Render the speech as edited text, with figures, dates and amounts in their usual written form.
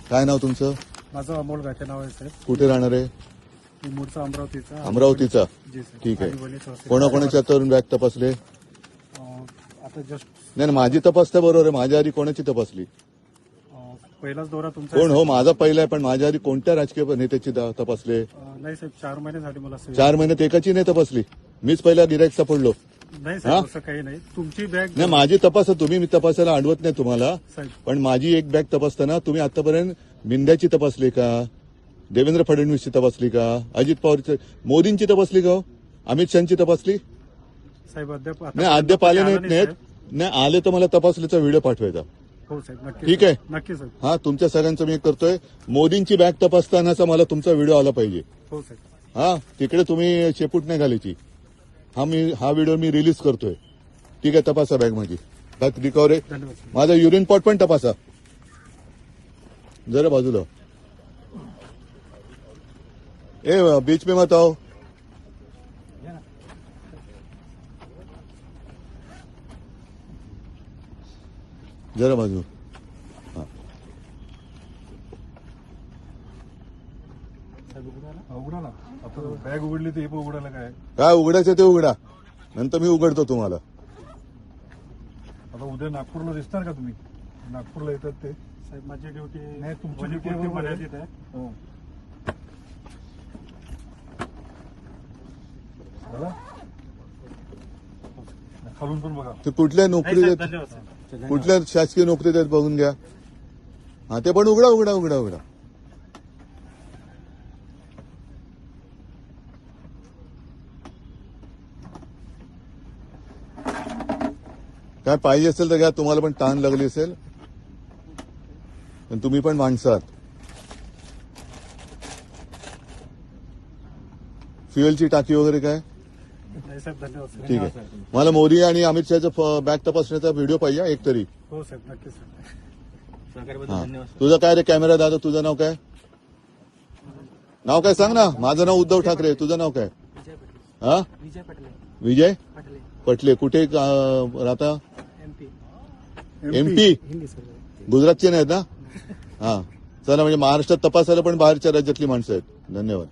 काय नाव तुमचं? माझं अमोल गाठे नाव आहे साहेब. कुठे राहणार आहे? मी मूळचा अमरावतीचा. अमरावतीचा. जी साहेब. ठीक आहे. आणि वणी तहसील. कोणाकोणाच्या तरुण बॅग तपासले? आता जस्ट नाही माझी तपासता बरोबर आहे. माझ्या आधी कोणाची तपासली? पहिलाच दौरा तुमचा कोण हो माझा पहिला आहे, पण माझ्या आधी कोणत्या राजकीय नेत्याची तपासले? नाही साहेब, 4 महिने झाले मला सेवा. 4 महिन्यात एकाची नाही तपासली. मीच पहिला गिराईक सापडलो. नाही साहेब, असं काही नाही. तुमची बॅग नाही माझी तपासा तुम्ही, मी तपासायला अडवत नाही तुम्हाला, साहेब. पण माझी एक बॅग तपासताना तुम्ही आतापर्यंत मिंद्याची तपासली का? देवेंद्र फडणवीसची तपासली का? अजित पवारची, मोदींची तपासली का? अमित शहाची तपासली? साहेब अद्याप नाही अद्याप आले आला नाहीत. नाही आले तर मला तपासलीचा व्हिडिओ पाठवायचा. हो साहेब, नक्की. ठीक आहे. नक्की साहेब. हा तुमच्या सगळ्यांचं मी करतोय. मोदींची बॅग तपासतानाचा मला तुमचा व्हिडिओ आला पाहिजे. हो साहेब. हा तिकडे तुम्ही शेपूट नाही घालायची. हा व्हिडिओ मी रिलीज करतोय. ठीक आहे, तपासा बॅग माझी. बॅग रिकव्हर आहे. धन्यवाद साहेब. माझा युरिन पॉट पण तपासा जरा बाजूला. ए बीच में मत आओ. जरा बाजू. हा उघडा ना. आता बॅग उघडली तर हे पण उघडायला काय उघडायचं ते उघडा, नंतर मी उघडतो तुम्हाला. आता उद्या नागपूरला दिसणार का तुम्ही? नागपूरला येतात ते साहेब. माझी ड्युटी नाही, तुमची ड्युटी मर्यादित आहे. हो. खालून पण बघा. ते कुठल्या नोकरी देत, धन्यवाद साहेब. कुठल्या शासकीय नोकरी देत बघून घ्या. हा ते पण उघडा उघडा उघडा उघडा. काय पाहिजे असेल तर घ्या. तुम्हाला पण ताण लागली असेल, पण तुम्ही पण माणसं आहात. फ्युएलची टाकी वगैरे काय? नाही साहेब, धन्यवाद साहेब. ठीक आहे. मला मोदी आणि अमित शहाचा बॅग तपासण्याचा व्हिडिओ पाहिजे एक तरी. हो साहेब, नक्की साहेब. हा. तुझं काय रे कॅमेरा दादा, तुझं नाव काय? नाव काय सांग ना. माझं नाव उद्धव ठाकरे. तुझं नाव काय? हा विजय पटले. विजय पटले. पटले. कुठे राहता? MP. एमपी. हिंदी सर. गुजरातचे नाहीत ना? हा चला, म्हणजे महाराष्ट्रात तपासायला पण बाहेरच्या राज्यातली माणसं आहेत. धन्यवाद.